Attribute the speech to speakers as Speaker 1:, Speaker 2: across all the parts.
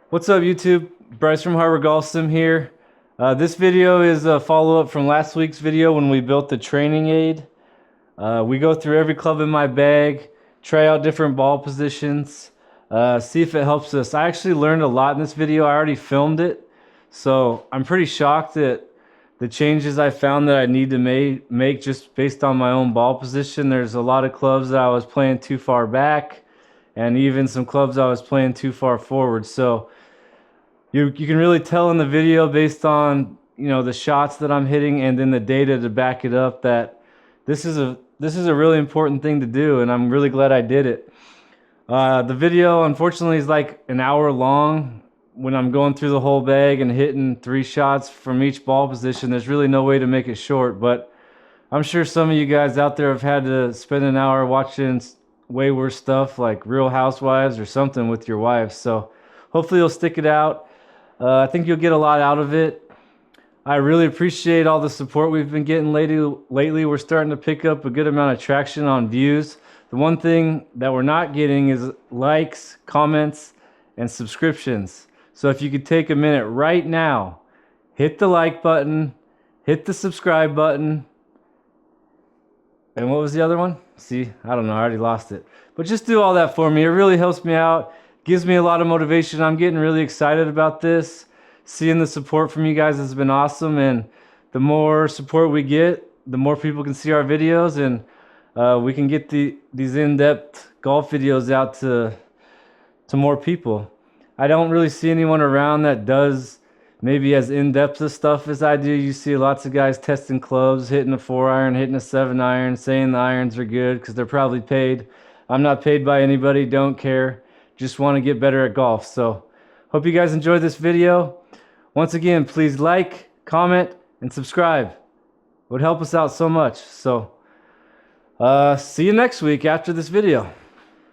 Speaker 1: What's up, YouTube? Bryce from Harbor Golf Sim here. This video is a follow-up from last week's video when we built the training aid. We go through every club in my bag, try out different ball positions, see if it helps us. I actually learned a lot in this video. I already filmed it, so I'm pretty shocked at the changes I found that I need to make just based on my own ball position. There's a lot of clubs that I was playing too far back, and even some clubs I was playing too far forward. So you can really tell in the video based on the shots that I'm hitting and then the data to back it up that this is a really important thing to do, and I'm really glad I did it. The video unfortunately is like an hour long. When I'm going through the whole bag and hitting 3 shots from each ball position, there's really no way to make it short, but I'm sure some of you guys out there have had to spend an hour watching way worse stuff like Real Housewives or something with your wives. So hopefully you'll stick it out. I think you'll get a lot out of it. I really appreciate all the support we've been getting lately. We're starting to pick up a good amount of traction on views. The one thing that we're not getting is likes, comments, and subscriptions. So if you could take a minute right now, hit the like button, hit the subscribe button, and what was the other one? See, I don't know, I already lost it. But just do all that for me. It really helps me out, gives me a lot of motivation. I'm getting really excited about this. Seeing the support from you guys has been awesome, and the more support we get, the more people can see our videos, and we can get these in-depth golf videos out to more people. I don't really see anyone around that does maybe as in-depth of stuff as I do. You see lots of guys testing clubs, hitting a 4-iron, hitting a 7-iron, saying the irons are good because they're probably paid. I'm not paid by anybody, don't care. Just want to get better at golf. So hope you guys enjoyed this video. Once again, please like, comment, and subscribe. It would help us out so much. So see you next week after this video.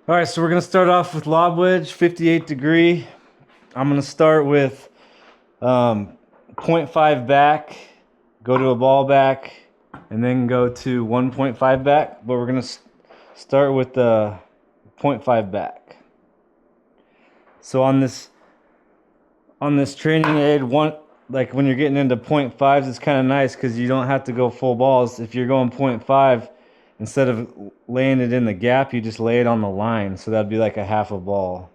Speaker 1: All right, so we're going to start off with lob wedge, 58 degree. I'm going to start with 0.5 back, go to a ball back, and then go to 1.5 back. But we're going to start with the 0.5 back. So on this training aid, like when you're getting into 0.5s, it's kind of nice because you don't have to go full balls. If you're going 0.5, instead of laying it in the gap, you just lay it on the line. So that'd be like a half a ball.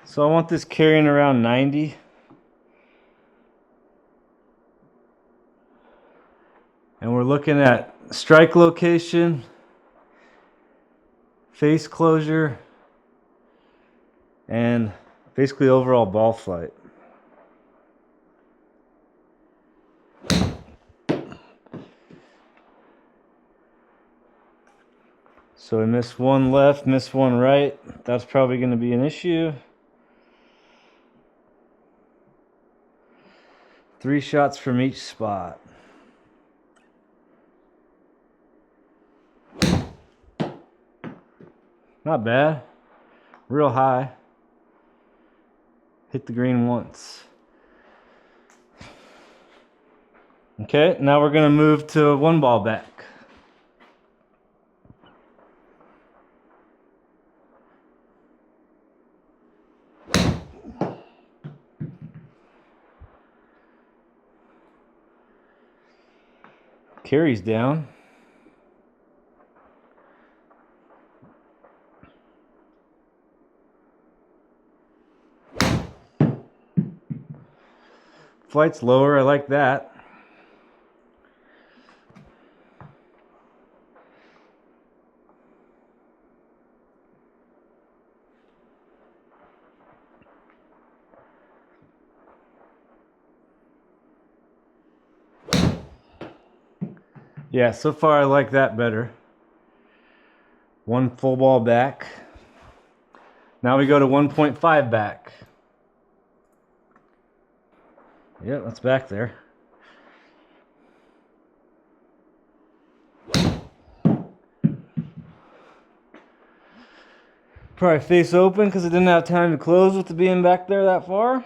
Speaker 1: So I want this carrying around 90. And we're looking at strike location, face closure, and basically overall ball flight. So we miss one left, miss one right. That's probably going to be an issue. 3 shots from each spot. Not bad. Real high. Hit the green once. Okay, now we're going to move to 1 ball back. Carries down. Flight's lower, I like that. Yeah, so far I like that better. 1 full ball back. Now we go to 1.5 back. Yeah, that's back there. Probably face open because I didn't have time to close with it being back there that far.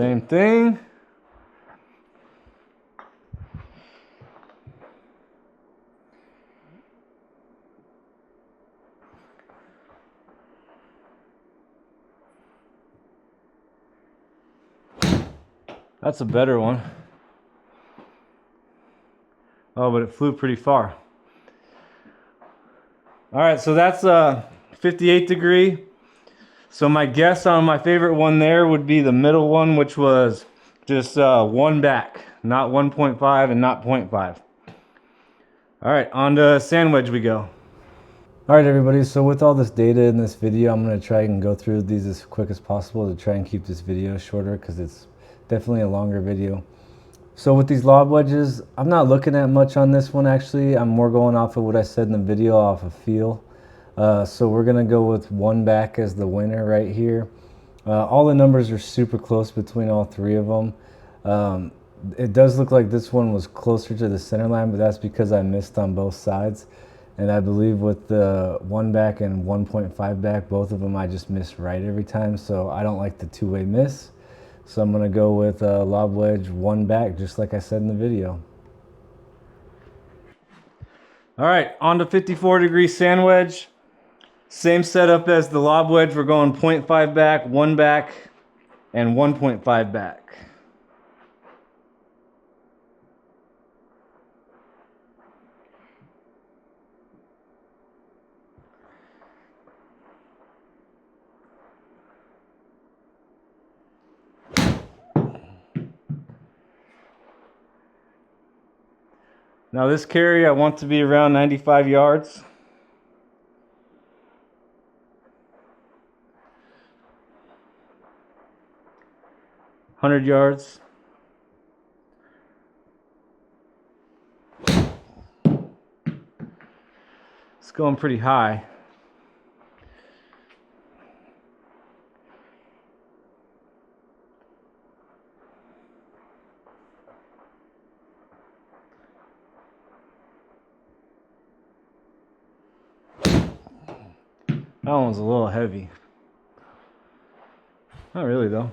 Speaker 1: Same thing. That's a better one. Oh, but it flew pretty far. All right, so that's 58 degree. So my guess on my favorite one there would be the middle one, which was just one back, not 1.5 and not 0.5. All right, on to sand wedge we go. All right, everybody, so with all this data in this video, I'm going to try and go through these as quick as possible to try and keep this video shorter because it's definitely a longer video. So with these lob wedges, I'm not looking at much on this one actually. I'm more going off of what I said in the video, off of feel. So we're going to go with one back as the winner right here. All the numbers are super close between all three of them. It does look like this one was closer to the center line, but that's because I missed on both sides. And I believe with the one back and 1.5 back, both of them I just missed right every time. So I don't like the two-way miss. So I'm going to go with lob wedge one back, just like I said in the video. All right, on to 54 degree sand wedge. Same setup as the lob wedge. We're going 0.5 back, one back, and 1.5 back. Now this carry I want to be around 95 yards. $100 yards. It's going pretty high. That one was a little heavy. Not really though.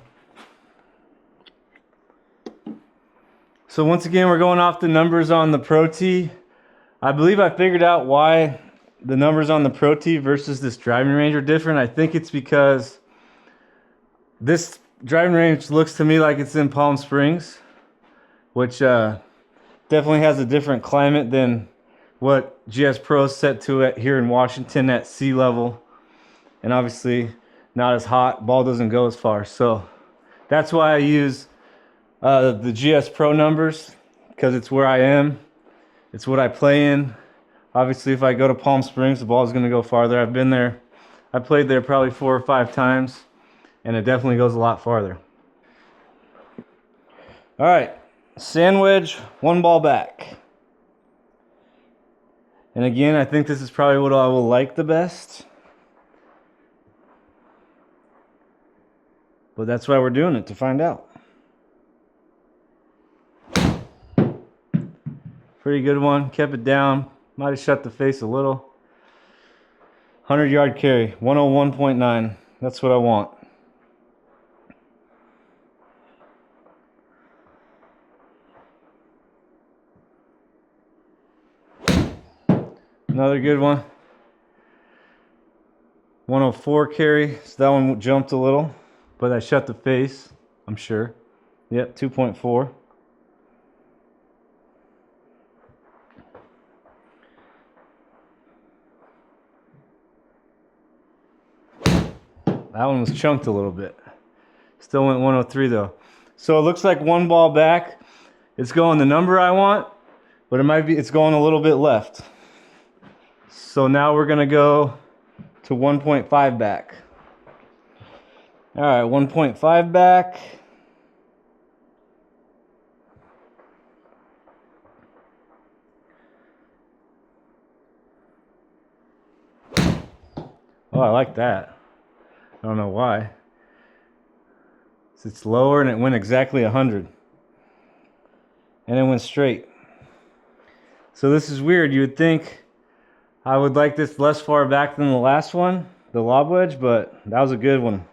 Speaker 1: So once again, we're going off the numbers on the Pro Tee. I believe I figured out why the numbers on the Pro Tee versus this driving range are different. I think it's because this driving range looks to me like it's in Palm Springs, which definitely has a different climate than what GS Pro is set to it here in Washington at sea level. And obviously not as hot, ball doesn't go as far. So that's why I use the GS Pro numbers, because it's where I am. It's what I play in. Obviously, if I go to Palm Springs, the ball is going to go farther. I've been there. I played there probably 4 or 5 times, and it definitely goes a lot farther. All right, sand wedge, one ball back. And again, I think this is probably what I will like the best. But that's why we're doing it, to find out. Pretty good one, kept it down. Might have shut the face a little. 100-yard carry, 101.9. That's what I want. Another good one. 104 carry. So that one jumped a little, but I shut the face, I'm sure. Yep, 2.4. That one was chunked a little bit. Still went 103 though. So it looks like one ball back. It's going the number I want, but it's going a little bit left. So now we're gonna go to 1.5 back. All right, 1.5 back. Oh, I like that. I don't know why. It's lower and it went exactly 100. And it went straight. So this is weird. You would think I would like this less far back than the last one, the lob wedge, but that was a good one.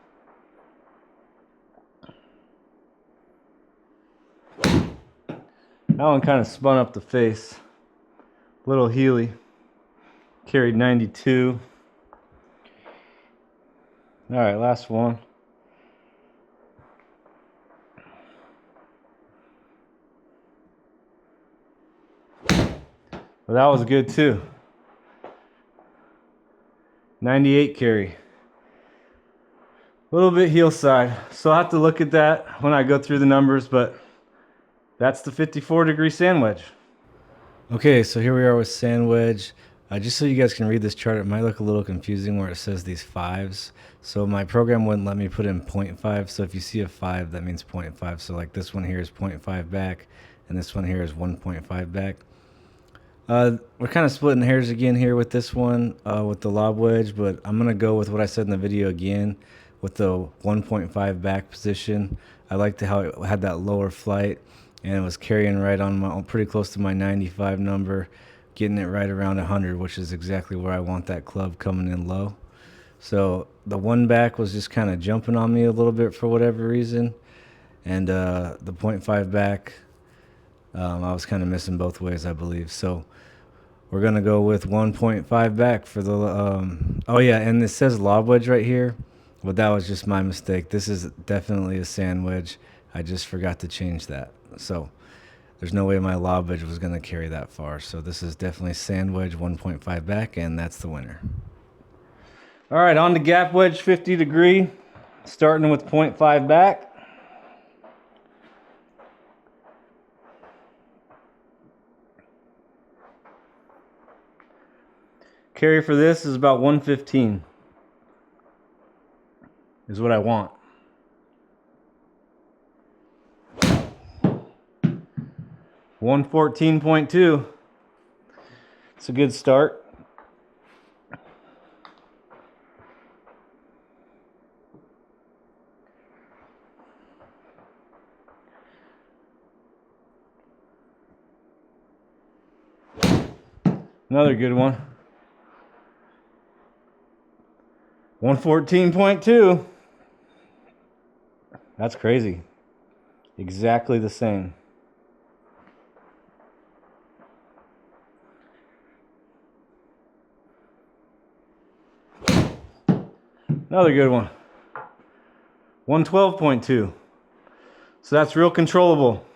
Speaker 1: That one kind of spun up the face. Little Healy. Carried 92. All right, last one. Well, that was good too. 98 carry. A little bit heel side. So I'll have to look at that when I go through the numbers, but that's the 54-degree sand wedge. Okay, so here we are with sand wedge. Just so you guys can read this chart, it might look a little confusing where it says these fives. So my program wouldn't let me put in 0.5. So if you see a 5, that means 0.5. So like this one here is 0.5 back, and this one here is 1.5 back. We're kind of splitting hairs again here with this one, with the lob wedge, but I'm going to go with what I said in the video again with the 1.5 back position. I liked how it had that lower flight, and it was carrying right on pretty close to my 95 number, getting it right around 100, which is exactly where I want that club coming in low. So the one back was just kind of jumping on me a little bit for whatever reason, and the 0.5 back, I was kind of missing both ways, I believe. So we're going to go with 1.5 back for the, oh yeah, and it says lob wedge right here, but that was just my mistake. This is definitely a sand wedge. I just forgot to change that. So there's no way my lob wedge was going to carry that far. So this is definitely sand wedge 1.5 back, and that's the winner. All right, on to gap wedge 50 degree, starting with 0.5 back. Carry for this is about 115 is what I want. $114.2. It's a good start. Another good one. 114.2. That's crazy. Exactly the same. Another good one. 112.2. So that's real controllable.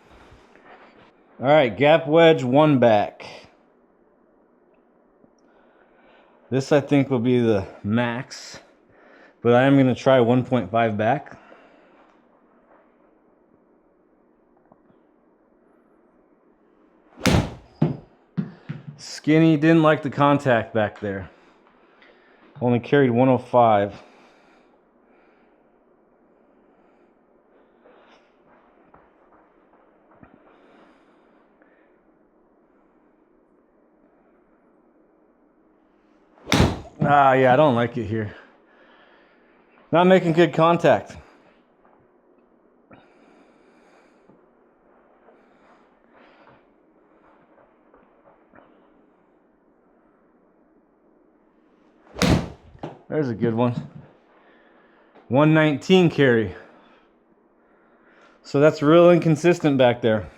Speaker 1: All right, gap wedge one back. This I think will be the max, but I am going to try 1.5 back. Skinny, didn't like the contact back there. Only carried 105. Yeah, I don't like it here. Not making good contact. There's a good one. 119 carry. So that's real inconsistent back there.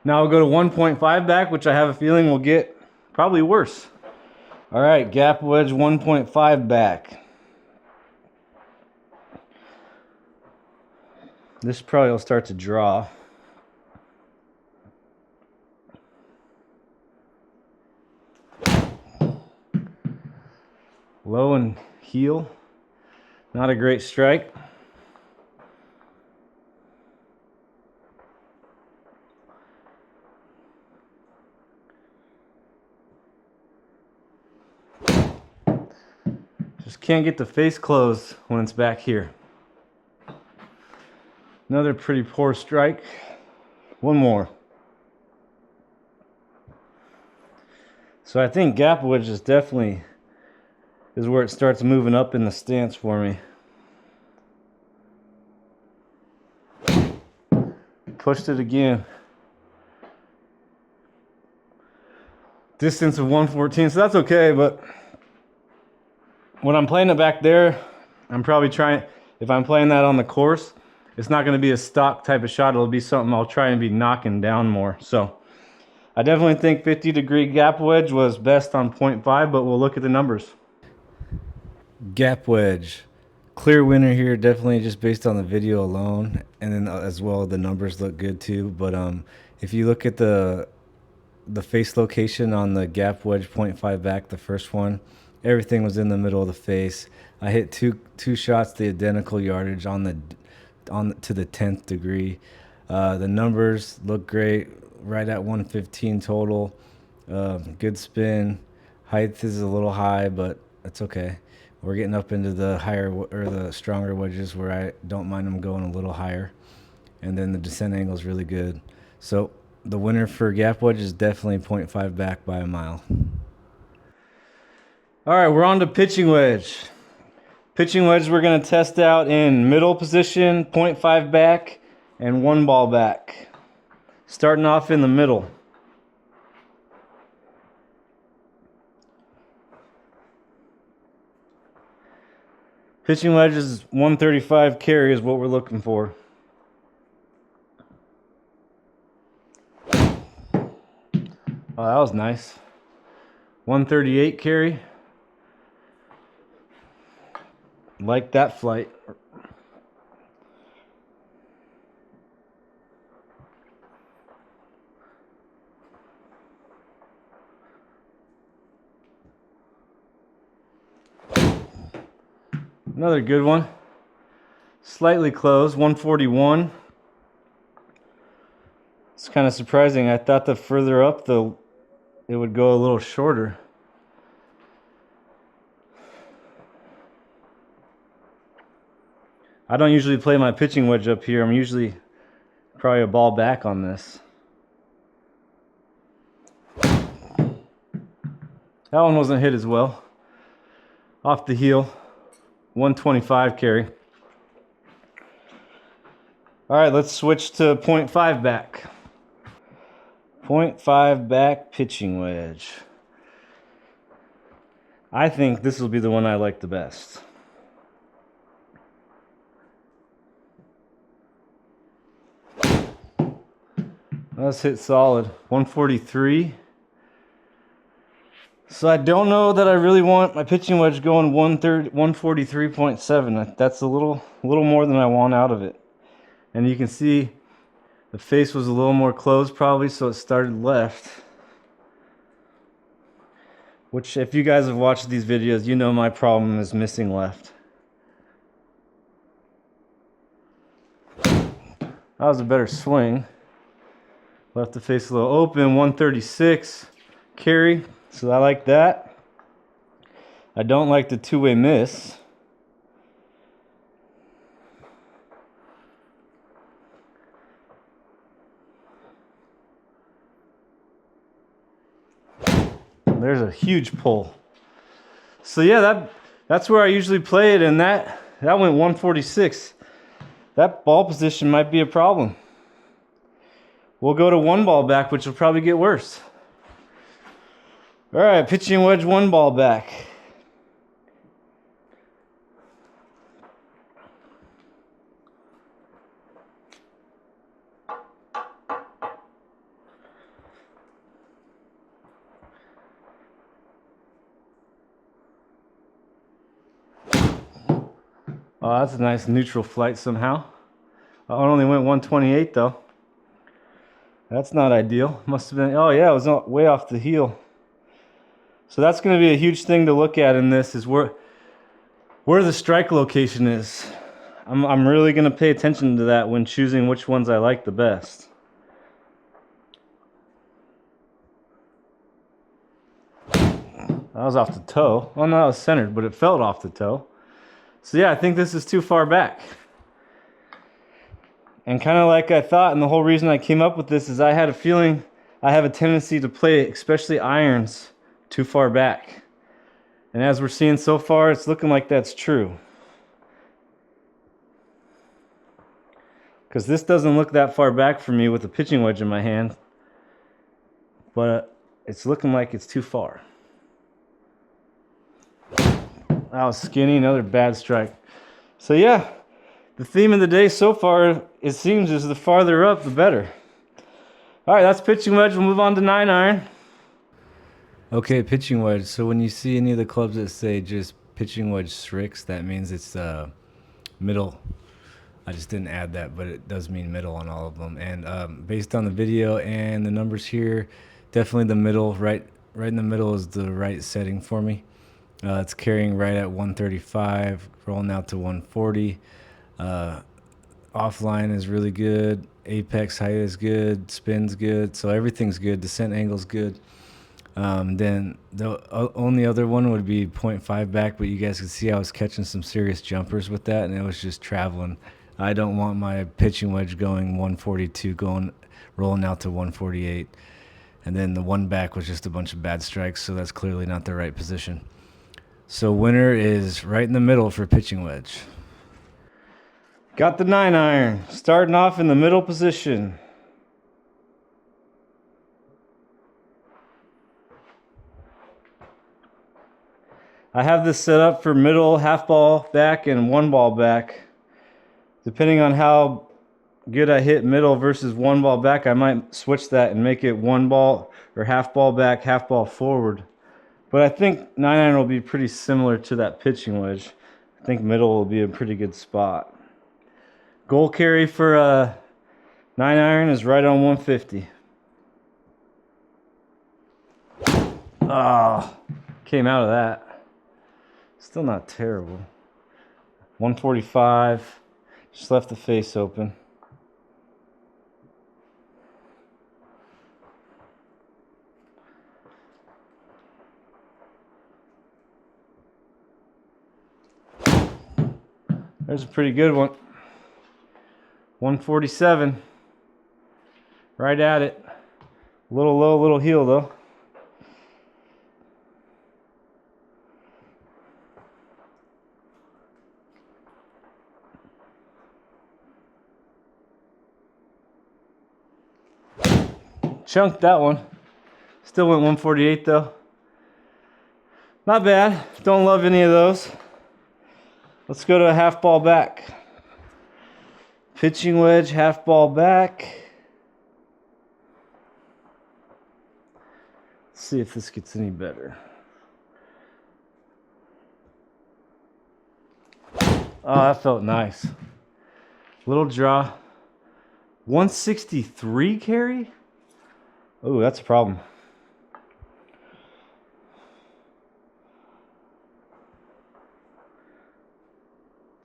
Speaker 1: Now we'll go to 1.5 back, which I have a feeling will get probably worse. All right, gap wedge 1.5 back. This probably will start to draw. Low and heel. Not a great strike. Just can't get the face closed when it's back here. Another pretty poor strike. One more. So I think gap wedge is definitely where it starts moving up in the stance for me. Pushed it again. Distance of 114, so that's okay, but when I'm playing it back there, I'm probably trying, if I'm playing that on the course, it's not going to be a stock type of shot. It'll be something I'll try and be knocking down more. So I definitely think 50-degree gap wedge was best on 0.5, but we'll look at the numbers. Gap wedge. Clear winner here, definitely just based on the video alone, and then as well the numbers look good too. But if you look at the face location on the gap wedge 0.5 back, the first one, everything was in the middle of the face. I hit two shots the identical yardage to the 10th degree. The numbers look great, right at 115 total. Good spin. Height is a little high, but that's okay. We're getting up into the higher or the stronger wedges where I don't mind them going a little higher. And then the descent angle is really good. So the winner for gap wedge is definitely 0.5 back by a mile. All right, we're on to pitching wedge. Pitching wedge we're going to test out in middle position, 0.5 back, and 1 ball back. Starting off in the middle. Pitching wedge is 135 carry is what we're looking for. Oh, that was nice. 138 carry. Like that flight. Another good one. Slightly close, 141. It's kind of surprising. I thought the further up it would go a little shorter. I don't usually play my pitching wedge up here. I'm usually probably a ball back on this. That one wasn't hit as well. Off the heel. 125 carry. All right, let's switch to 0.5 back. 0.5 back pitching wedge. I think this will be the one I like the best. Let's hit solid. 143. So I don't know that I really want my pitching wedge going 143.7. That's a little more than I want out of it. And you can see the face was a little more closed probably, so it started left. Which, if you guys have watched these videos, you know my problem is missing left. That was a better swing. Left the face a little open, 136 carry. So I like that. I don't like the two-way miss. There's a huge pull. So yeah, that's where I usually play it, and that went 146. That ball position might be a problem. We'll go to 1 ball back, which will probably get worse. All right, pitching wedge 1 ball back. Oh, that's a nice neutral flight somehow. I only went 128 though. That's not ideal. Must have been, oh yeah, it was way off the heel. So that's going to be a huge thing to look at in this, is where the strike location is. I'm really going to pay attention to that when choosing which ones I like the best. That was off the toe. Well, no, it was centered, but it felt off the toe. So yeah, I think this is too far back. And kind of like I thought, and the whole reason I came up with this is I had a feeling I have a tendency to play, especially irons, too far back. And as we're seeing so far, it's looking like that's true. Because this doesn't look that far back for me with a pitching wedge in my hand. But it's looking like it's too far. That was skinny, another bad strike. So yeah, The theme of the day so far, it seems, is the farther up, the better. All right, that's pitching wedge. We'll move on to 9-iron. Okay, pitching wedge. So when you see any of the clubs that say just pitching wedge Strix, that means it's middle. I just didn't add that, but it does mean middle on all of them. And based on the video and the numbers here, definitely the middle, right in the middle is the right setting for me. It's carrying right at 135, rolling out to 140. Offline is really good. Apex height is good. Spin's good. So everything's good. Descent angle's good. Then the only other one would be 0.5 back, but you guys can see I was catching some serious jumpers with that, and it was just traveling. I don't want my pitching wedge going 142, rolling out to 148. And then the one back was just a bunch of bad strikes, so that's clearly not the right position. So winner is right in the middle for pitching wedge. Got the 9-iron, starting off in the middle position. I have this set up for middle, half ball back, and one ball back. Depending on how good I hit middle versus one ball back, I might switch that and make it one ball or half ball back, half ball forward. But I think 9-iron will be pretty similar to that pitching wedge. I think middle will be a pretty good spot. Goal carry for 9-iron is right on 150. Oh, came out of that. Still not terrible. 145. Just left the face open. There's a pretty good one. 147. Right at it. A little low, little heel though. Chunked that one. Still went 148 though. Not bad. Don't love any of those. Let's go to a half ball back. Pitching wedge, half ball back. Let's see if this gets any better. Oh, that felt nice. Little draw. 163 carry? Oh, that's a problem.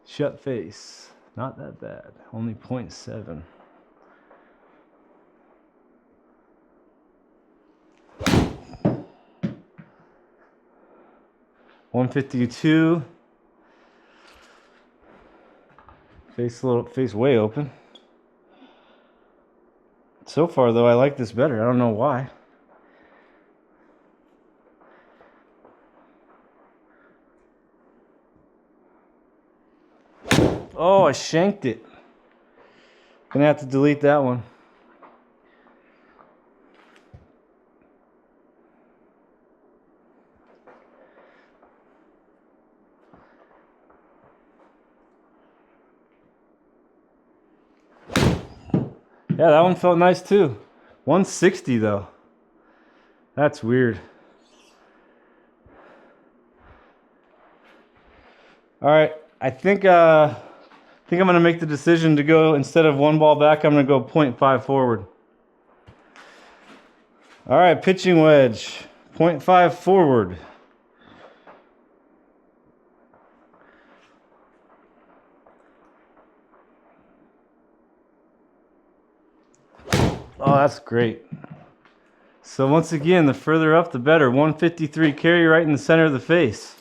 Speaker 1: Shut face. Not that bad. Only 0.7. $152. Face way open. So far though, I like this better. I don't know why. Oh, I shanked it. Gonna have to delete that one. Yeah, that one felt nice too. 160 though. That's weird. All right, I think I'm gonna make the decision to go, instead of one ball back, I'm gonna go 0.5 forward. All right, pitching wedge, 0.5 forward. Oh, that's great. So once again, the further up, the better. 153 carry right in the center of the face.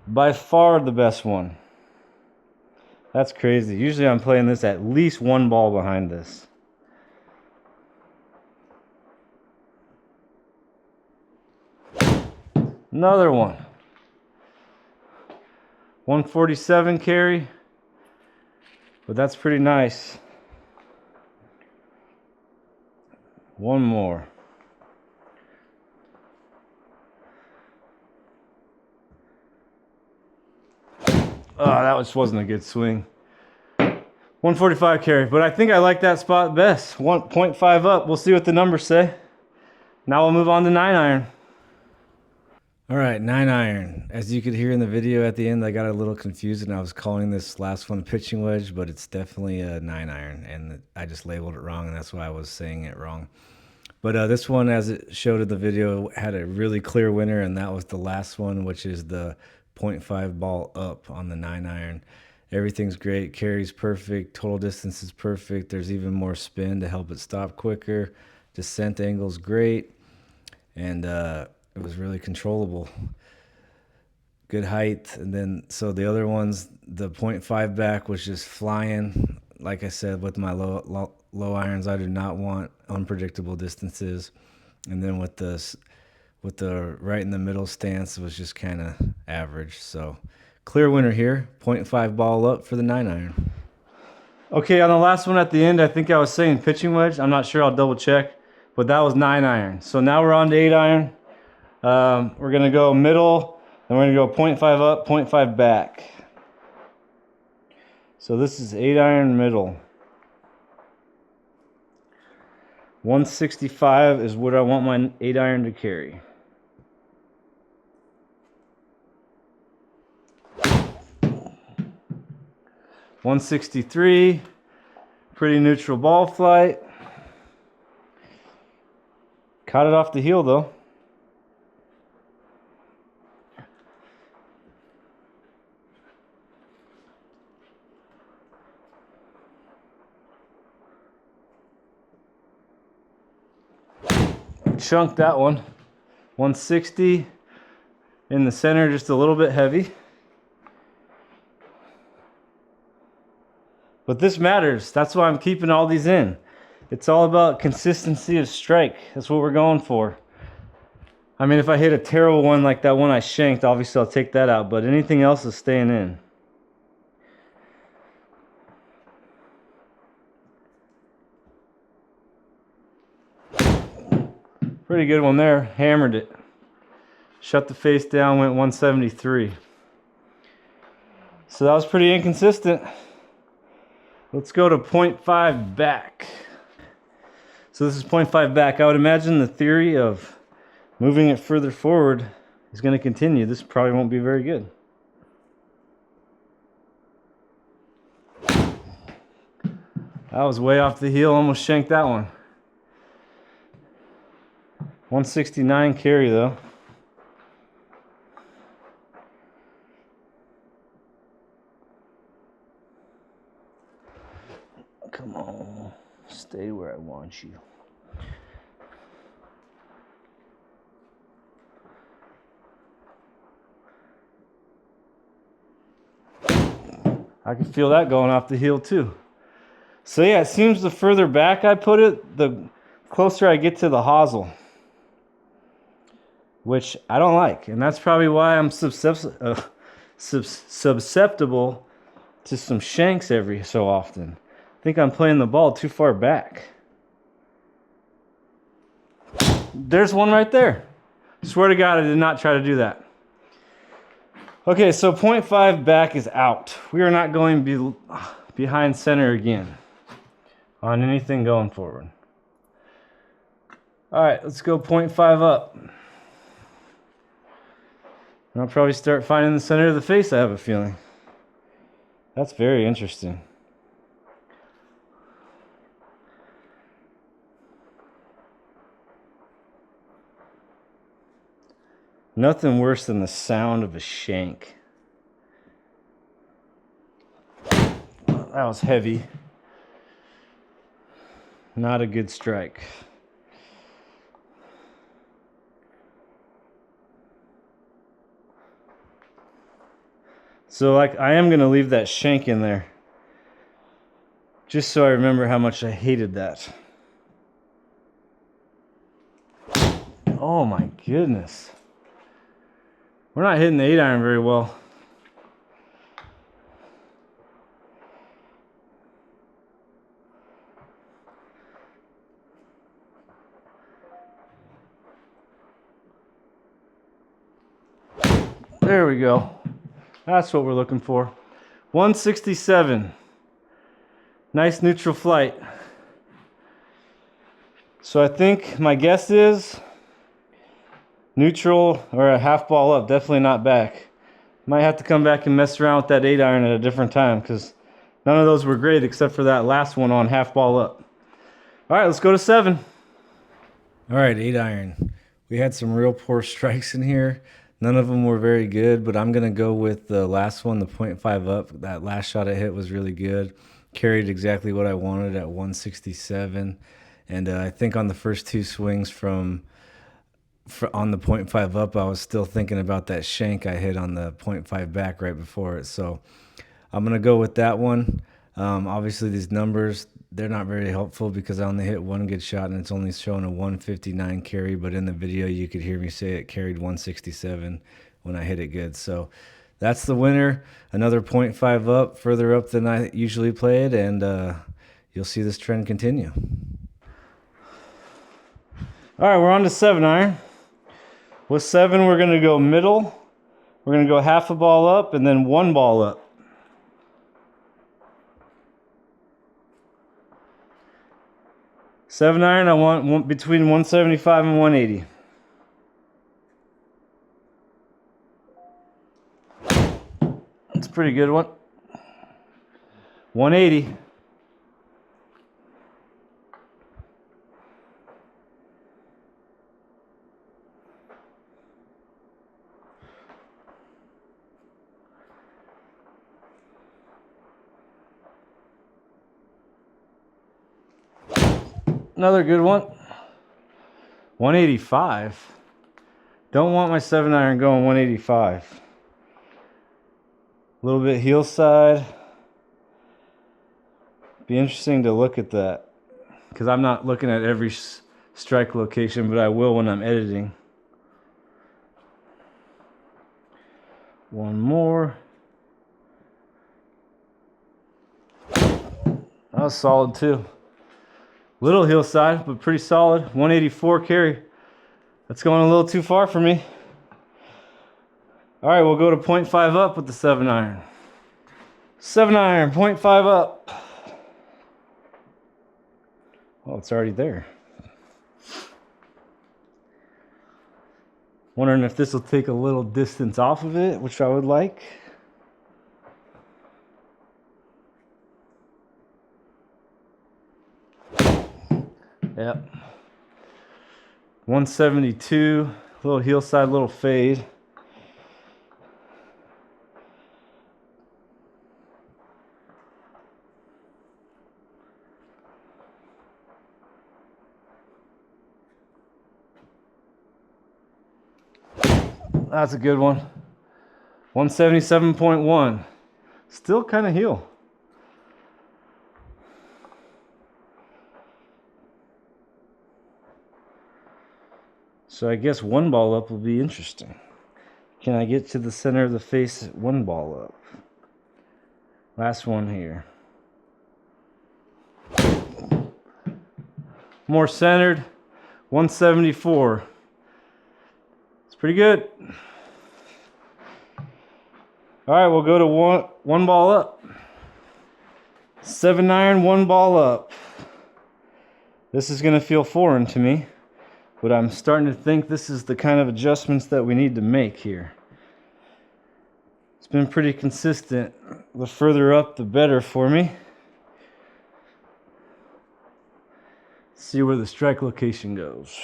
Speaker 1: By far the best one. That's crazy. Usually I'm playing this at least one ball behind this. Another one. 147 carry. But that's pretty nice. One more. Oh, that just wasn't a good swing. 145 carry, but I think I like that spot best. 1.5 up. We'll see what the numbers say. Now we'll move on to 9 iron. All right, 9 iron. As you could hear in the video at the end, I got a little confused and I was calling this last one pitching wedge, but it's definitely a 9 iron, and I just labeled it wrong, and that's why I was saying it wrong. But this one, as it showed in the video, had a really clear winner, and that was the last one, which is the 0.5 ball up on the 9 iron. Everything's great, carry's perfect, total distance is perfect. There's even more spin to help it stop quicker. Descent angle's great, and it was really controllable. Good height. And then, so the other ones, the 0.5 back was just flying. Like I said, with my low irons, I do not want unpredictable distances. And then with the right in the middle stance, it was just kind of average. So clear winner here. 0.5 ball up for the 9 iron. Okay, on the last one at the end, I think I was saying pitching wedge. I'm not sure. I'll double check. But that was 9 iron. So now we're on to 8 iron. We're going to go middle, and we're going to go 0.5 up, 0.5 back. So this is 8 iron middle. 165 is what I want my 8 iron to carry. .163, pretty neutral ball flight. Caught it off the heel though. Chunked that one. 160 in the center, just a little bit heavy. But this matters. That's why I'm keeping all these in. It's all about consistency of strike. That's what we're going for. I mean, if I hit a terrible one like that one I shanked, obviously I'll take that out, but anything else is staying in. Pretty good one there. Hammered it. Shut the face down, went 173. So that was pretty inconsistent. Let's go to 0.5 back. So this is 0.5 back. I would imagine the theory of moving it further forward is going to continue. This probably won't be very good. That was way off the heel, almost shanked that one. 169 carry though. Come on, stay where I want you. I can feel that going off the heel too. So yeah, it seems the further back I put it, the closer I get to the hosel, which I don't like. And that's probably why I'm susceptible to some shanks every so often. I think I'm playing the ball too far back. There's one right there. Swear to God, I did not try to do that. Okay, so 0.5 back is out. We are not going behind center again on anything going forward. All right, let's go 0.5 up. And I'll probably start finding the center of the face, I have a feeling. That's very interesting. Nothing worse than the sound of a shank. That was heavy. Not a good strike. So like, I am going to leave that shank in there, just so I remember how much I hated that. Oh my goodness. We're not hitting the 8 iron very well. There we go. That's what we're looking for. 167. Nice neutral flight. So I think my guess is neutral or a half ball up, definitely not back. Might have to come back and mess around with that 8-iron at a different time because none of those were great except for that last one on half ball up. All right, let's go to 7. All right, 8-iron. We had some real poor strikes in here. None of them were very good, but I'm going to go with the last one, the 0.5 up. That last shot I hit was really good. Carried exactly what I wanted at 167. And I think on the first 2 swings on the 0.5 up, I was still thinking about that shank I hit on the 0.5 back right before it. So I'm going to go with that one. Obviously, these numbers, they're not very helpful because I only hit one good shot and it's only showing a 159 carry. But in the video, you could hear me say it carried 167 when I hit it good. So that's the winner. Another 0.5 up, further up than I usually play it. And you'll see this trend continue. All right, we're on to 7-iron. With 7, we're going to go middle. We're going to go half a ball up and then 1 ball up. Seven iron, I want between 175 and 180. That's a pretty good one. 180. Another good one. 185. Don't want my 7-iron going 185. A little bit heel side. Be interesting to look at that because I'm not looking at every strike location, but I will when I'm editing. One more. That was solid too. Little hillside, but pretty solid. 184 carry. That's going a little too far for me. All right, we'll go to 0.5 up with the 7-iron. 7-iron, 0.5 up. Oh, it's already there. Wondering if this will take a little distance off of it, which I would like. Yep. 172, little heel side, little fade. That's a good one. 177.1. Still kind of heel. So I guess 1 ball up will be interesting. Can I get to the center of the face at 1 ball up? Last one here. More centered. 174. It's pretty good. All right, we'll go to one ball up. 7-iron, 1 ball up. This is going to feel foreign to me. But I'm starting to think this is the kind of adjustments that we need to make here. It's been pretty consistent. The further up, the better for me. Let's see where the strike location goes.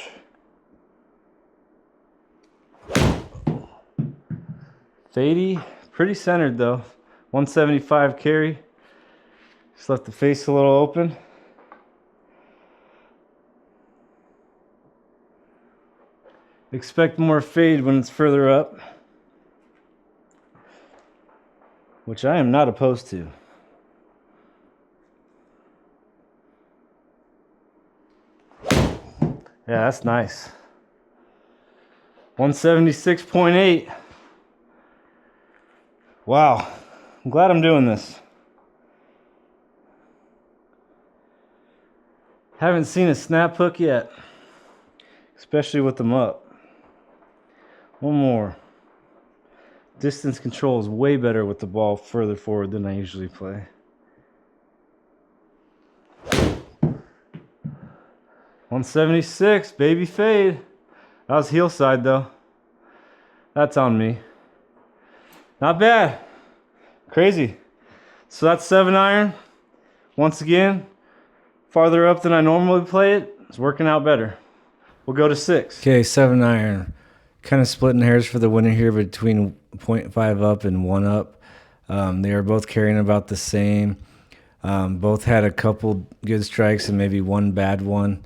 Speaker 1: Fadey, pretty centered though. 175 carry. Just left the face a little open. Expect more fade when it's further up, which I am not opposed to. Yeah, that's nice. 176.8. Wow, I'm glad I'm doing this. Haven't seen a snap hook yet, especially with them up. One more. distance control is way better with the ball further forward than I usually play. .176, baby fade. That was heel side though. That's on me. Not bad. Crazy. So that's 7-iron. Once again, farther up than I normally play it. It's working out better. We'll go to 6.
Speaker 2: Okay, 7-iron. Kind of splitting hairs for the winner here between 0.5 up and 1 up. They are both carrying about the same. Both had a couple good strikes and maybe one bad one.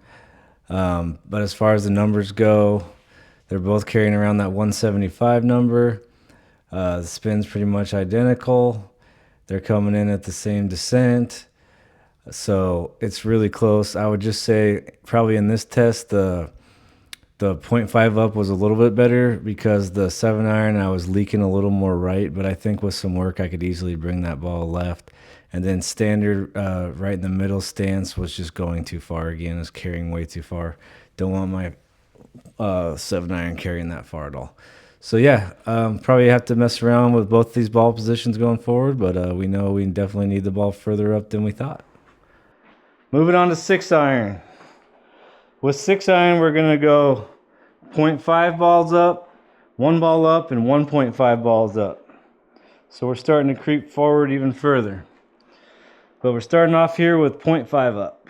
Speaker 2: But as far as the numbers go, they're both carrying around that 175 number. The spin's pretty much identical. They're coming in at the same descent. So it's really close. I would just say probably in this test, the 0.5 up was a little bit better because the 7-iron I was leaking a little more right, but I think with some work I could easily bring that ball left. And then standard right in the middle stance was just going too far again. It was carrying way too far. Don't want my 7-iron carrying that far at all. So yeah, probably have to mess around with both these ball positions going forward, but we know we definitely need the ball further up than we thought.
Speaker 1: Moving on to 6-iron. With 6-iron, we're going to go 0.5 balls up, 1 ball up, and 1.5 balls up. So we're starting to creep forward even further. But we're starting off here with 0.5 up.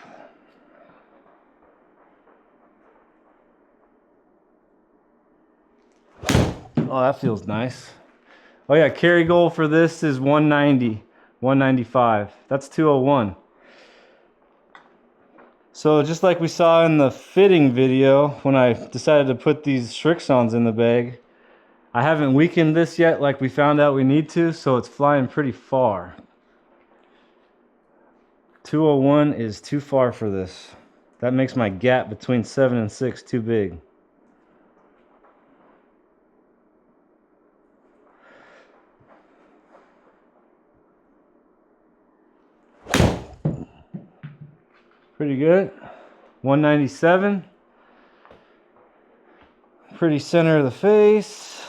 Speaker 1: Oh, that feels nice. Oh yeah, carry goal for this is 190, 195. That's 201. So just like we saw in the fitting video, when I decided to put these Shrixons in the bag, I haven't weakened this yet like we found out we need to, so it's flying pretty far. 201 is too far for this. That makes my gap between 7 and 6 too big. Pretty good. 197. Pretty center of the face.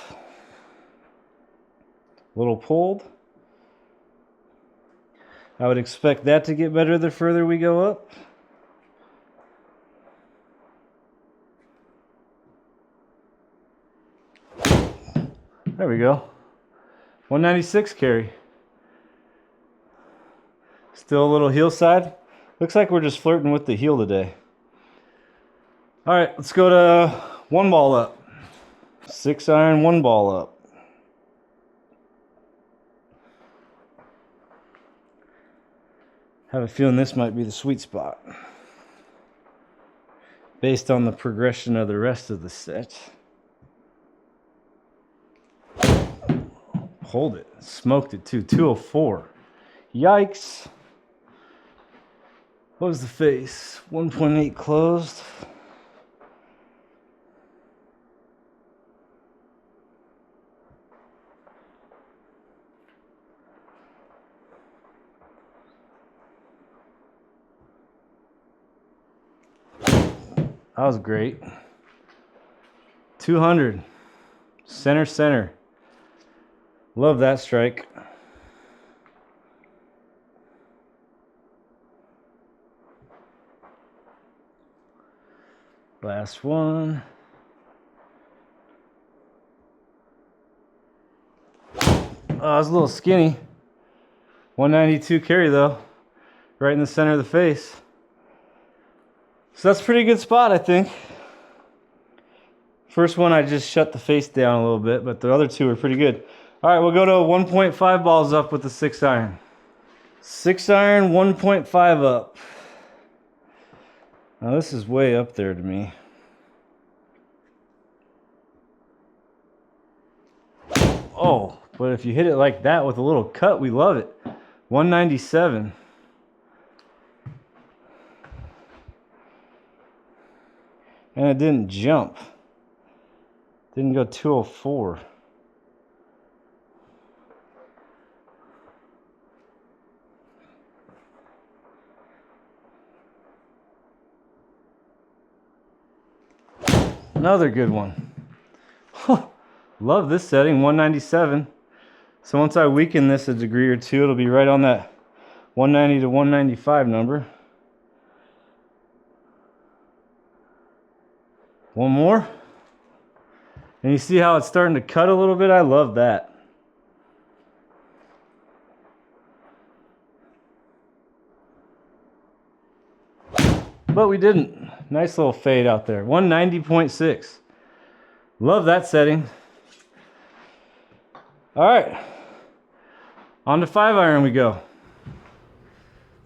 Speaker 1: A little pulled. I would expect that to get better the further we go up. There we go. 196 carry. Still a little heel side. Looks like we're just flirting with the heel today. All right, let's go to 1 ball up. 6-iron, 1 ball up. Have a feeling this might be the sweet spot based on the progression of the rest of the set. Hold it. Smoked it too. 204. Yikes. What was the face? 1.8 closed. That was great. 200. Center. Love that strike. Last one. Oh, I was a little skinny. 192 carry though. Right in the center of the face. So that's a pretty good spot, I think. First one I just shut the face down a little bit, but the other two are pretty good. All right, we'll go to 1.5 balls up with the 6-iron. 6-iron, 1.5 up. Now this is way up there to me. Oh, but if you hit it like that with a little cut, we love it. 197. And it didn't jump. Didn't go 204. Another good one. Love this setting, 197. So once I weaken this a degree or two, it'll be right on that 190 to 195 number. One more. And you see how it's starting to cut a little bit? I love that. But we didn't. Nice little fade out there. 190.6. Love that setting. All right. On to 5-iron we go.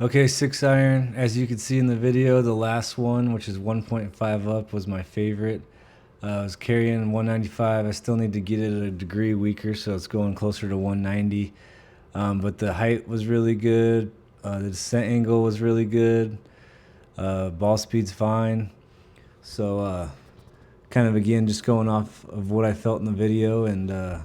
Speaker 2: Okay, 6-iron. As you can see in the video, the last one, which is 1.5 up, was my favorite. I was carrying 195. I still need to get it a degree weaker, so it's going closer to 190. But the height was really good. The descent angle was really good. Ball speed's fine. So kind of again just going off of what I felt in the video, and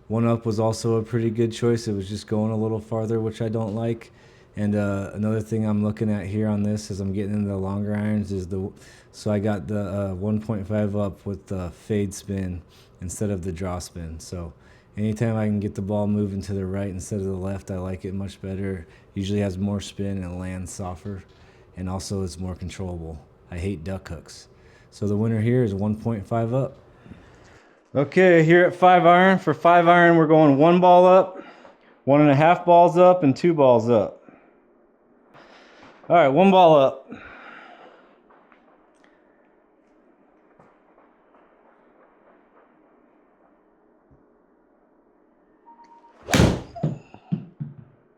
Speaker 2: 1 up was also a pretty good choice. It was just going a little farther, which I don't like. And another thing I'm looking at here on this as I'm getting into the longer irons is so I got the 1.5 up with the fade spin instead of the draw spin. So anytime I can get the ball moving to the right instead of the left, I like it much better. Usually has more spin and lands softer, and also it's more controllable. I hate duck hooks. So the winner here is 1.5 up.
Speaker 1: Okay, here at 5-iron. For 5-iron, we're going 1 ball up, 1.5 balls up, and 2 balls up. All right, 1 ball up.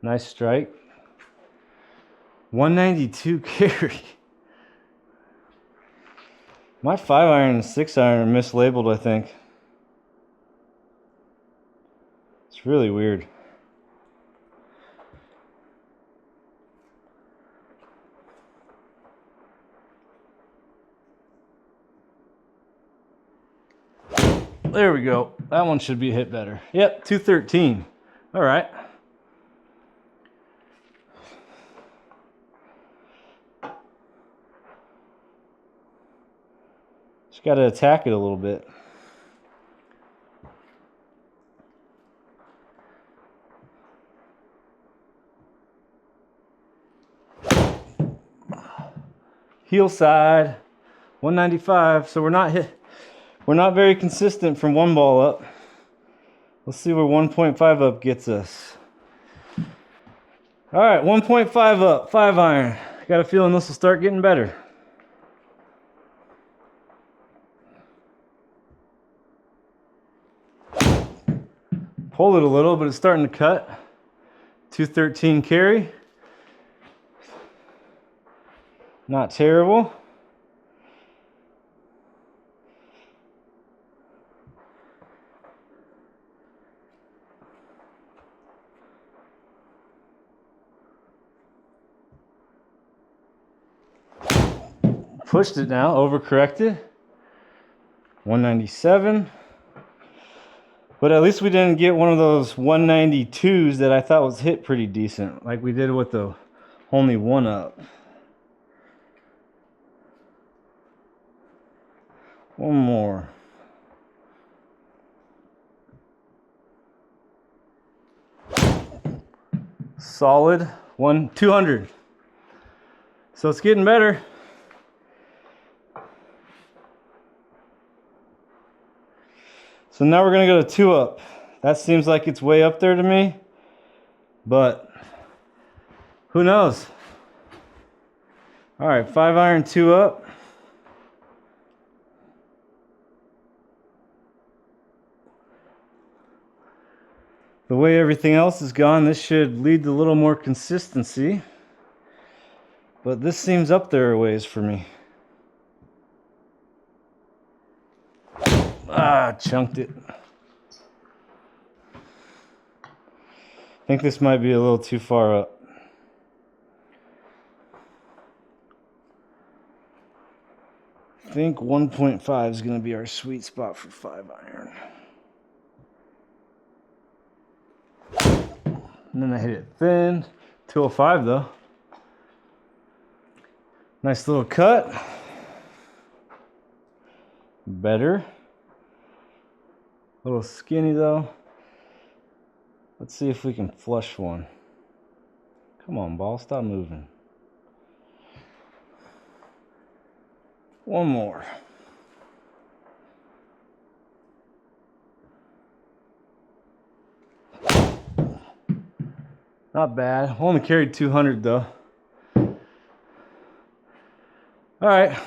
Speaker 1: Nice strike. 192 carry. My 5-iron and 6-iron are mislabeled, I think. It's really weird. There we go. That one should be hit better. Yep, 213. All right. Just got to attack it a little bit. Heel side, 195. So we're not very consistent from 1 ball up. Let's see where 1.5 up gets us. All right, 1.5 up, 5-iron. Got a feeling this will start getting better. Pull it a little, but it's starting to cut. 213 carry. Not terrible. Pushed it now, overcorrected. 197. But at least we didn't get one of those 192s that I thought was hit pretty decent, like we did with the only 1 up. One more. Solid 200. So it's getting better. So now we're gonna go to 2 up. That seems like it's way up there to me, but who knows? All right, 5-iron, 2 up. The way everything else is gone, this should lead to a little more consistency, but this seems up there a ways for me. Ah, chunked it. I think this might be a little too far up. I think 1.5 is going to be our sweet spot for 5-iron. And then I hit it thin. 205 though. Nice little cut. Better. A little skinny though. Let's see if we can flush one. Come on, ball, stop moving. One more. Not bad. Only carried 200 though. All right.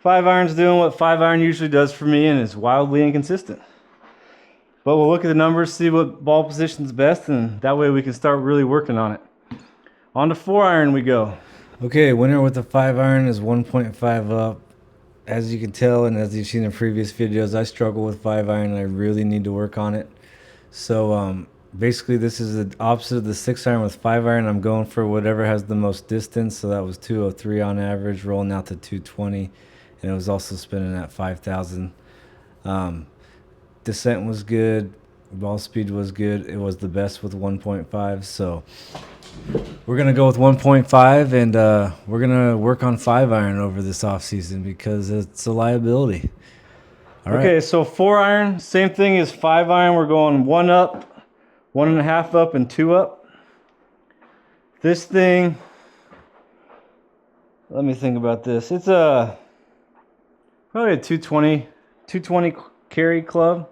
Speaker 1: 5-iron's doing what 5-iron usually does for me and is wildly inconsistent. But we'll look at the numbers, see what ball position's best, and that way we can start really working on it. On to 4-iron we go.
Speaker 2: Okay, winner with the 5-iron is 1.5 up. As you can tell, and as you've seen in previous videos, I struggle with 5-iron and I really need to work on it. So basically this is the opposite of the 6-iron. With 5-iron, I'm going for whatever has the most distance. So that was 203 on average, rolling out to 220. And it was also spinning at 5,000. Descent was good. Ball speed was good. It was the best with 1.5. So we're going to go with 1.5, and we're going to work on 5-iron over this off season because it's a liability. All right.
Speaker 1: Okay, so 4-iron, same thing as 5-iron. We're going 1 up, 1.5 up, and 2 up. This thing, let me think about this. It's probably a 220 carry club.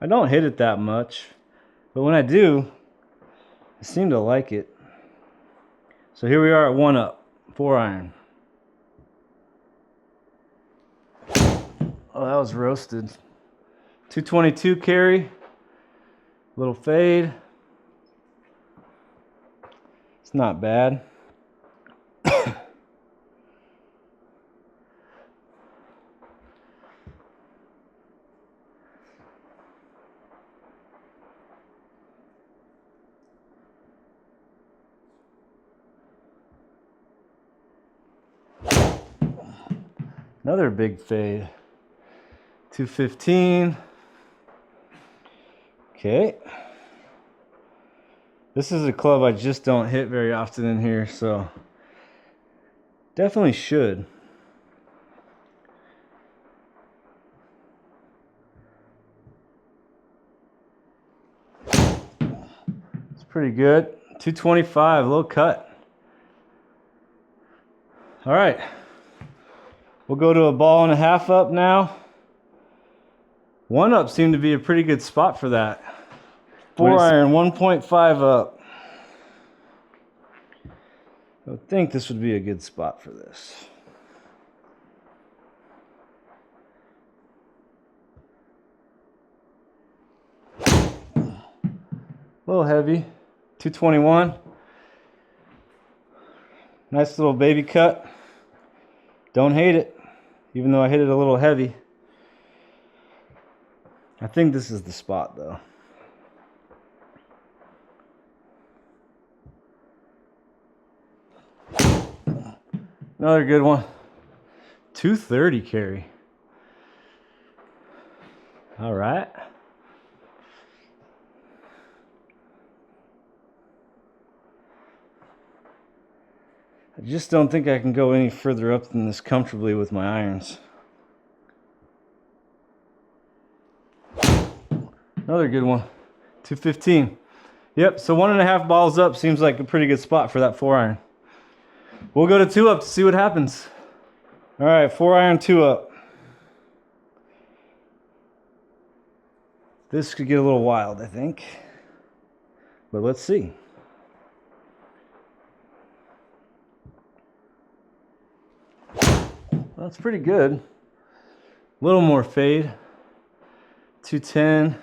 Speaker 1: I don't hit it that much, but when I do, I seem to like it. So here we are at 1 up, 4-iron. Oh, that was roasted. 222 carry, little fade. It's not bad. Another big fade. 215. Okay. This is a club I just don't hit very often in here, so definitely should. It's pretty good. 225, a little cut. All right. We'll go to a 1.5 up now. 1 up seemed to be a pretty good spot for that. 4-iron, 1.5 up. I would think this would be a good spot for this. A little heavy. 221. Nice little baby cut. Don't hate it, even though I hit it a little heavy. I think this is the spot though. Another good one. 230 carry. All right. I just don't think I can go any further up than this comfortably with my irons. Another good one. 215. Yep, so 1.5 balls up seems like a pretty good spot for that 4-iron. We'll go to 2 up to see what happens. All right, 4-iron, 2 up. This could get a little wild, I think. But let's see. That's pretty good. A little more fade. 210.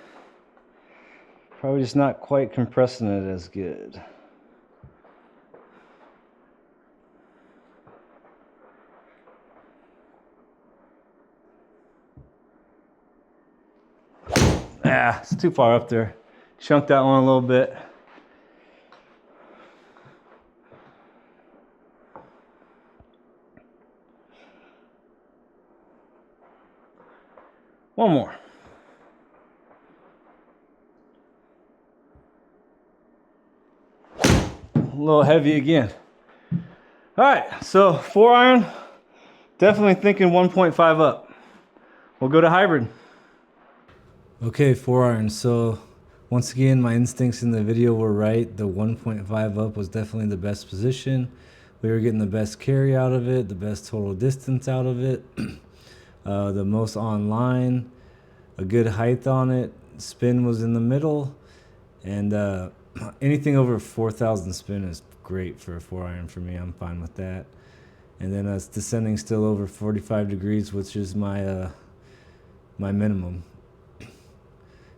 Speaker 1: Probably just not quite compressing it as good. Ah, it's too far up there. Chunked that one a little bit. One more. A little heavy again. All right, so 4-iron, definitely thinking 1.5 up. We'll go to hybrid.
Speaker 2: Okay, 4-iron. So Once again, my instincts in the video were right. The 1.5 up was definitely the best position. We were getting the best carry out of it, the best total distance out of it, the most online, a good height on it. Spin was in the middle, and anything over 4,000 spin is great for a 4-iron for me. I'm fine with that. And then it's descending still over 45 degrees, which is my my minimum.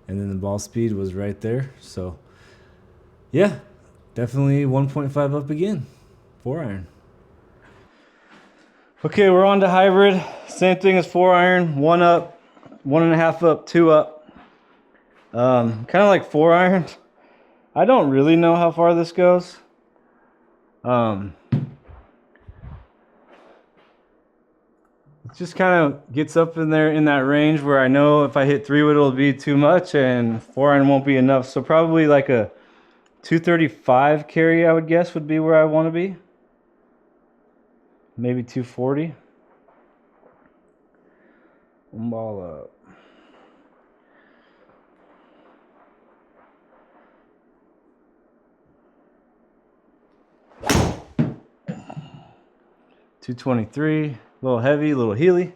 Speaker 2: And then the ball speed was right there. So yeah, definitely 1.5 up again, 4-iron.
Speaker 1: Okay, we're on to hybrid. Same thing as 4-iron, 1 up, 1.5 up, 2 up. Kind of like 4-iron. I don't really know how far this goes. It just kind of gets up in there in that range where I know if I hit 3-wood it'll be too much and 4-iron won't be enough. So probably like a 235 carry, I would guess, would be where I want to be. Maybe 240. One ball up. $223, a little heavy, a little heely.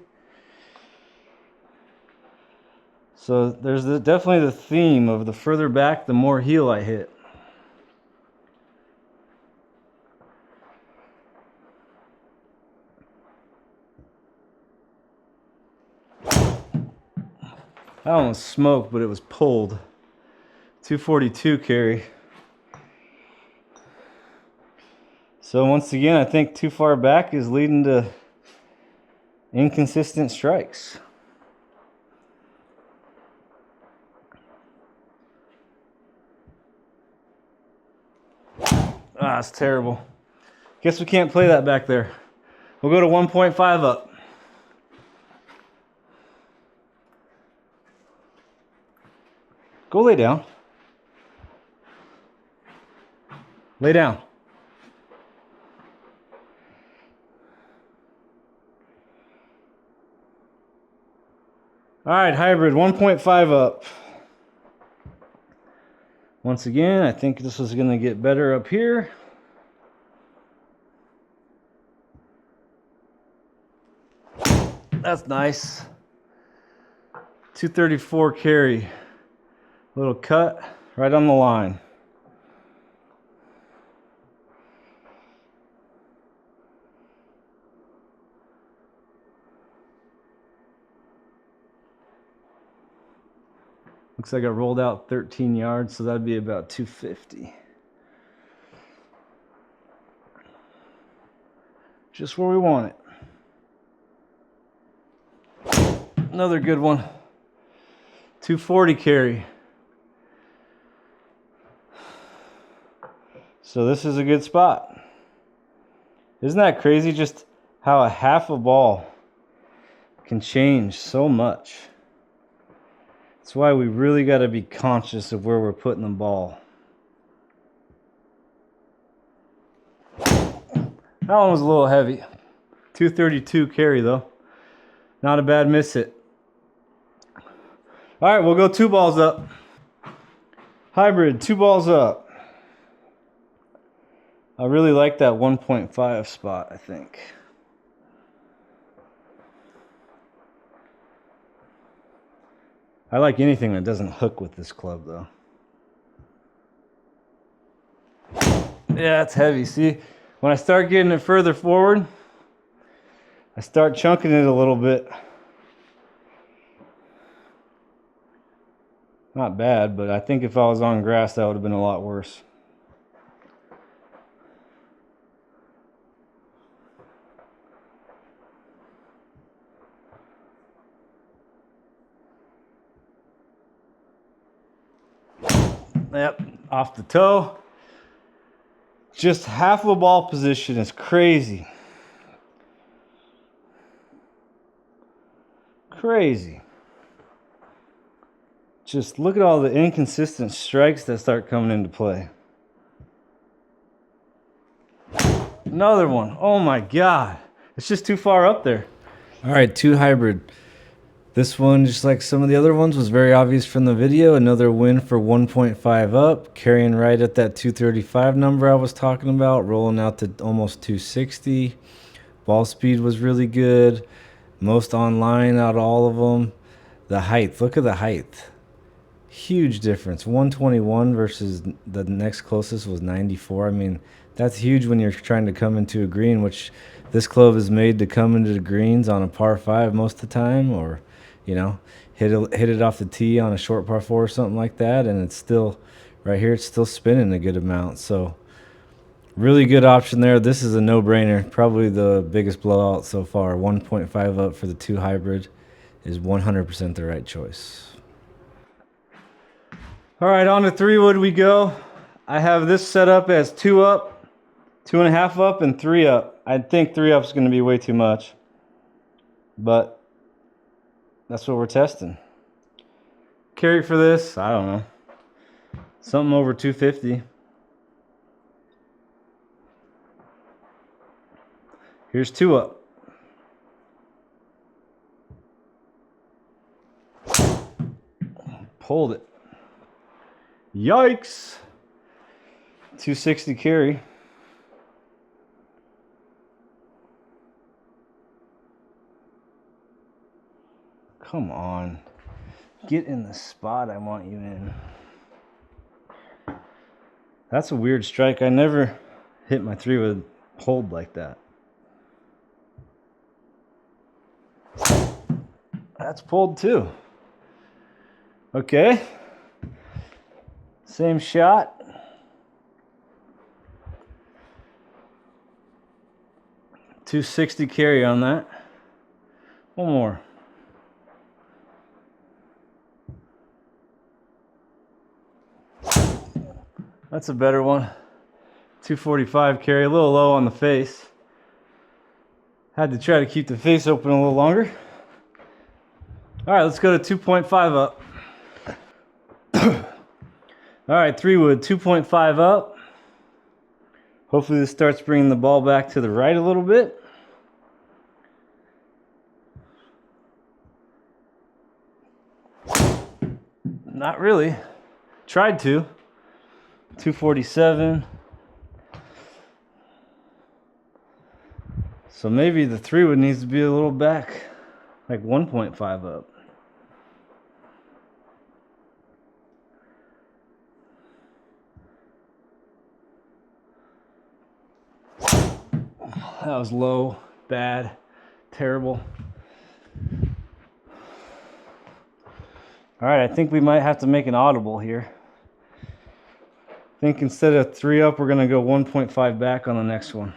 Speaker 1: So there's definitely the theme of the further back, the more heel I hit. I almost smoked, but it was pulled. 242 carry. So once again, I think too far back is leading to inconsistent strikes. Ah, it's terrible. Guess we can't play that back there. We'll go to 1.5 up. Go lay down. Lay down. All right, hybrid, 1.5 up. Once again, I think this is going to get better up here. That's nice. 234 carry. Little cut right on the line. Looks like I rolled out 13 yards, so that'd be about 250. Just where we want it. Another good one. 240 carry. So this is a good spot. Isn't that crazy just how a half a ball can change so much? That's why we really got to be conscious of where we're putting the ball. That one was a little heavy. 232 carry though. Not a bad miss hit. All right, we'll go 2 balls up. Hybrid, 2 balls up. I really like that 1.5 spot, I think. I like anything that doesn't hook with this club though. Yeah, it's heavy. See, when I start getting it further forward, I start chunking it a little bit. Not bad, but I think if I was on grass, that would have been a lot worse. Yep, off the toe. Just half of a ball position is crazy. Crazy. Just look at all the inconsistent strikes that start coming into play. Another one. Oh my God. It's just too far up there.
Speaker 2: All right, 2 hybrid. This one, just like some of the other ones, was very obvious from the video. Another win for 1.5 up, carrying right at that 235 number I was talking about, rolling out to almost 260. Ball speed was really good. Most online out of all of them. The height, look at the height. Huge difference. 121 versus the next closest was 94. I mean, that's huge when you're trying to come into a green, which this club is made to come into the greens on a par 5 most of the time, or, you know, hit it off the tee on a short par 4 or something like that, and it's still, right here, it's still spinning a good amount. So really good option there. This is a no-brainer. Probably the biggest blowout so far. 1.5 up for the 2 hybrid is 100% the right choice.
Speaker 1: All right, on to 3 wood we go. I have this set up as 2 up, 2.5 up, and 3 up. I think 3 up is going to be way too much, but that's what we're testing. Carry for this, I don't know, something over 250. Here's 2 up. Pulled it. Yikes. 260 carry. Come on. Get in the spot I want you in. That's a weird strike. I never hit my 3 wood hold like that. That's pulled too. Okay. Same shot. .260 carry on that. One more. That's a better one. 245 carry, a little low on the face. Had to try to keep the face open a little longer. All right, let's go to 2.5 up. All right, 3 wood, 2.5 up. Hopefully this starts bringing the ball back to the right a little bit. Not really. Tried to. 247. So maybe the 3 wood needs to be a little back, like 1.5 up. That was low, bad, terrible. All right, I think we might have to make an audible here. I think instead of 3 up, we're gonna go 1.5 back on the next one.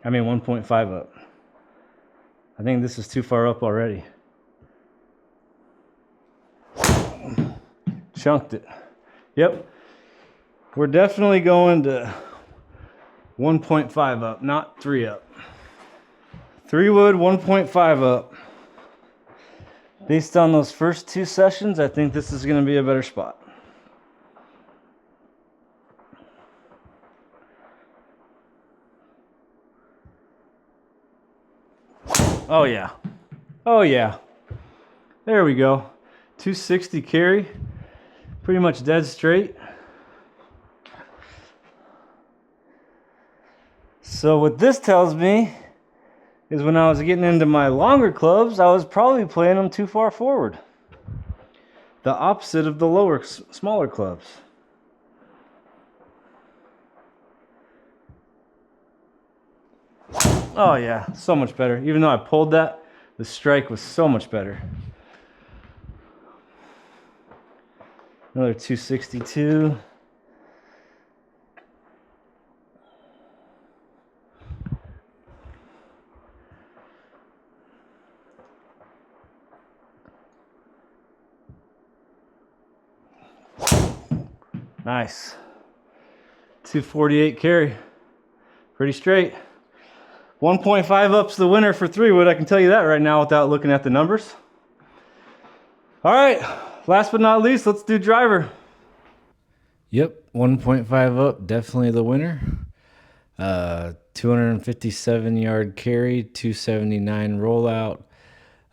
Speaker 1: I mean 1.5 up. I think this is too far up already. Chunked it. Yep. We're definitely going to 1.5 up, not 3 up. 3 wood, 1.5 up. Based on those first 2 sessions, I think this is going to be a better spot. Oh yeah. Oh yeah. There we go. 260 carry. Pretty much dead straight. So what this tells me is when I was getting into my longer clubs, I was probably playing them too far forward. The opposite of the lower, smaller clubs. Oh yeah, so much better. Even though I pulled that, the strike was so much better. Another 262. Nice. 248 carry. Pretty straight. 1.5 up's the winner for 3 wood. I can tell you that right now without looking at the numbers. All right, last but not least, let's do driver.
Speaker 2: Yep, 1.5 up, definitely the winner. 257 yard carry, 279 rollout.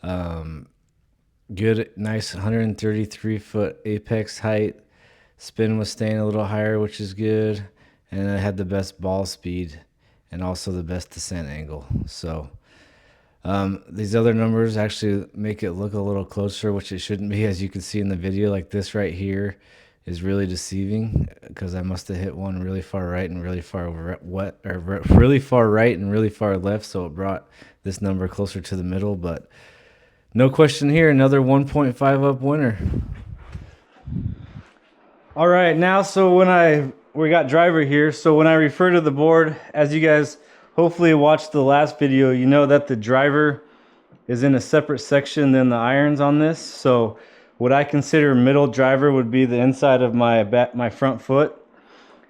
Speaker 2: Good, nice 133 foot apex height. Spin was staying a little higher, which is good. And I had the best ball speed and also the best descent angle. So these other numbers actually make it look a little closer, which it shouldn't be. As you can see in the video, like this right here is really deceiving because I must have hit one really far right and really far really far right and really far left. So it brought this number closer to the middle, but no question here, another 1.5 up winner.
Speaker 1: All right, now we got driver here. So when I refer to the board, as you guys hopefully watched the last video, you know that the driver is in a separate section than the irons on this. So what I consider middle driver would be the inside of my front foot.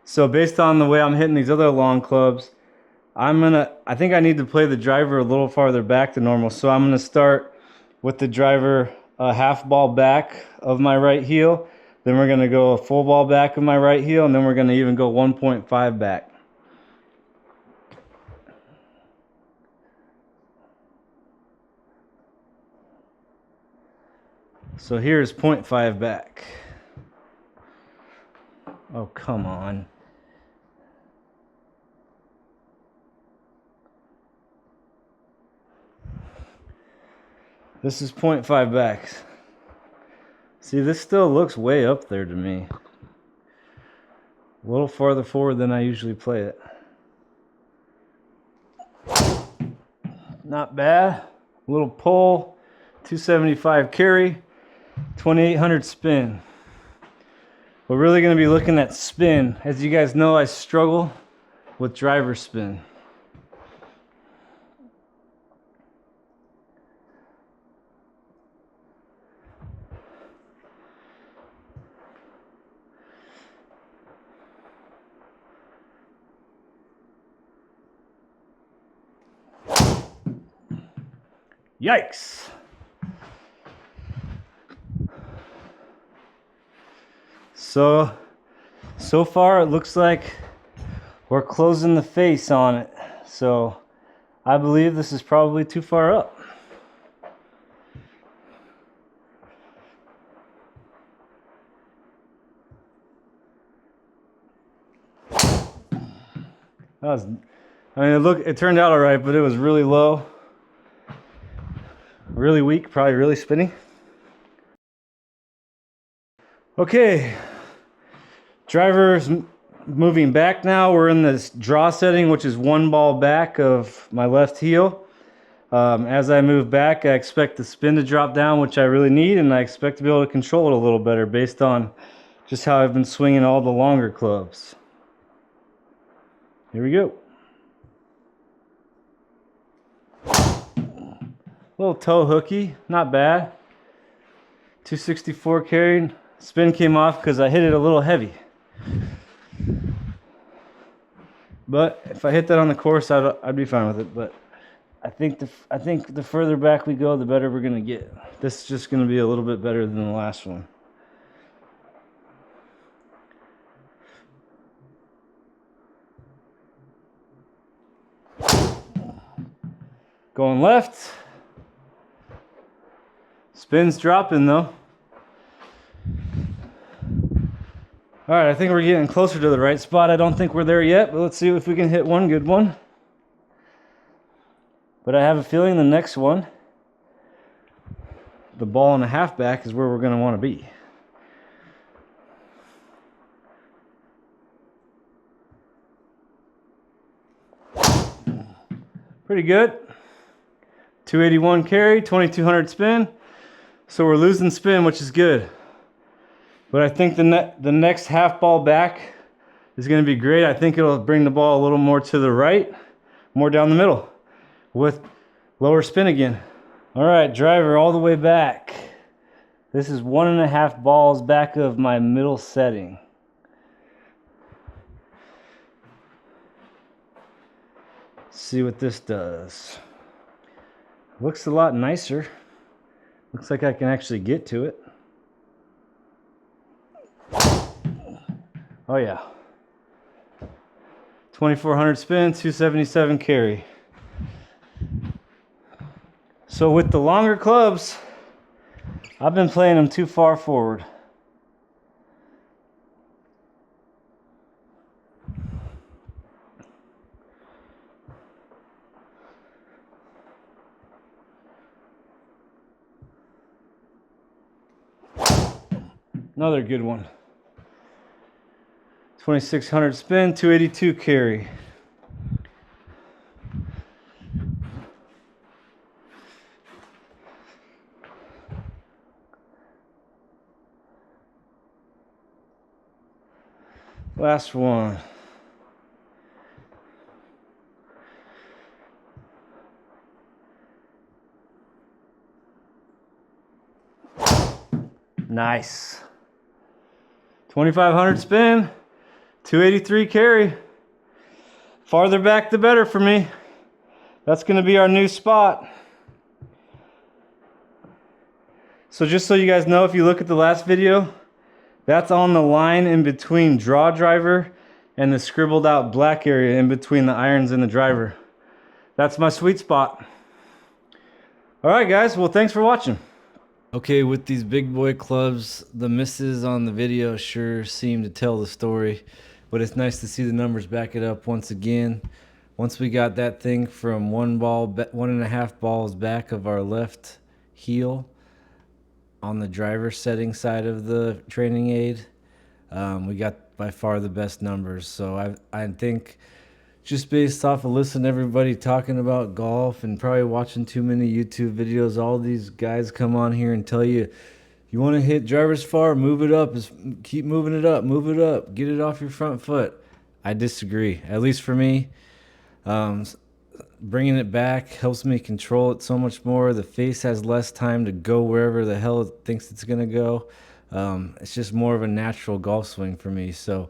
Speaker 1: So based on the way I'm hitting these other long clubs, I think I need to play the driver a little farther back than normal. So I'm gonna start with the driver a half ball back of my right heel. Then we're gonna go a full ball back of my right heel, and then we're gonna even go 1.5 back. So here's 0.5 back. Oh, come on. This is 0.5 back. See, this still looks way up there to me. A little farther forward than I usually play it. Not bad. A little pull, 275 carry, 2800 spin. We're really going to be looking at spin. As you guys know, I struggle with driver spin. Yikes! So far it looks like we're closing the face on it. So I believe this is probably too far up. It turned out all right, but it was really low. Really weak, probably really spinny. Okay, driver's moving back now. We're in this draw setting, which is one ball back of my left heel. As I move back, I expect the spin to drop down, which I really need, and I expect to be able to control it a little better based on just how I've been swinging all the longer clubs. Here we go. Little toe hooky, not bad. 264 carried. Spin came off because I hit it a little heavy. But if I hit that on the course, I'd be fine with it. But I think the further back we go, the better we're gonna get. This is just gonna be a little bit better than the last one. Going left. Spin's dropping though. All right, I think we're getting closer to the right spot. I don't think we're there yet, but let's see if we can hit one good one. But I have a feeling the next one, the ball and a half back, is where we're going to want to be. Pretty good. 281 carry, 2200 spin. So we're losing spin, which is good. But I think the next half ball back is going to be great. I think it'll bring the ball a little more to the right, more down the middle with lower spin again. All right, driver all the way back. This is 1.5 balls back of my middle setting. Let's see what this does. Looks a lot nicer. Looks like I can actually get to it. Oh yeah. 2400 spin, 277 carry. So with the longer clubs, I've been playing them too far forward. Another good one. 2600 spin, 282 carry. Last one. Nice. 2500 spin, 283 carry. Farther back the better for me. That's going to be our new spot. So just so you guys know, if you look at the last video, that's on the line in between draw driver and the scribbled out black area in between the irons and the driver. That's my sweet spot. All right, guys. Well, thanks for watching.
Speaker 2: Okay, with these big boy clubs, the misses on the video sure seem to tell the story, but it's nice to see the numbers back it up once again. Once we got that thing from 1.5 balls back of our left heel on the driver setting side of the training aid, we got by far the best numbers. So I think, just based off of listening to everybody talking about golf and probably watching too many YouTube videos, all these guys come on here and tell you, you want to hit drivers far, move it up, keep moving it up, move it up, get it off your front foot. I disagree. At least for me, bringing it back helps me control it so much more. The face has less time to go wherever the hell it thinks it's going to go. It's just more of a natural golf swing for me. So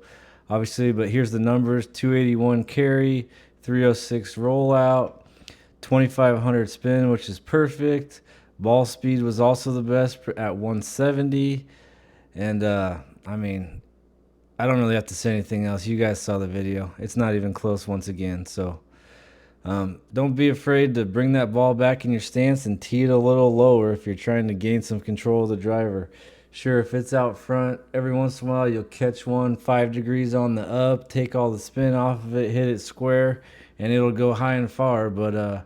Speaker 2: obviously, but here's the numbers: 281 carry, 306 rollout, 2500 spin, which is perfect. Ball speed was also the best at 170. And I mean, I don't really have to say anything else. You guys saw the video. It's not even close once again. So don't be afraid to bring that ball back in your stance and tee it a little lower if you're trying to gain some control of the driver. Sure, if it's out front, every once in a while you'll catch one 5 degrees on the up, take all the spin off of it, hit it square, and it'll go high and far. But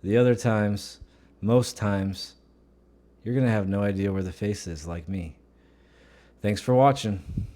Speaker 2: the other times, most times, you're going to have no idea where the face is, like me. Thanks for watching.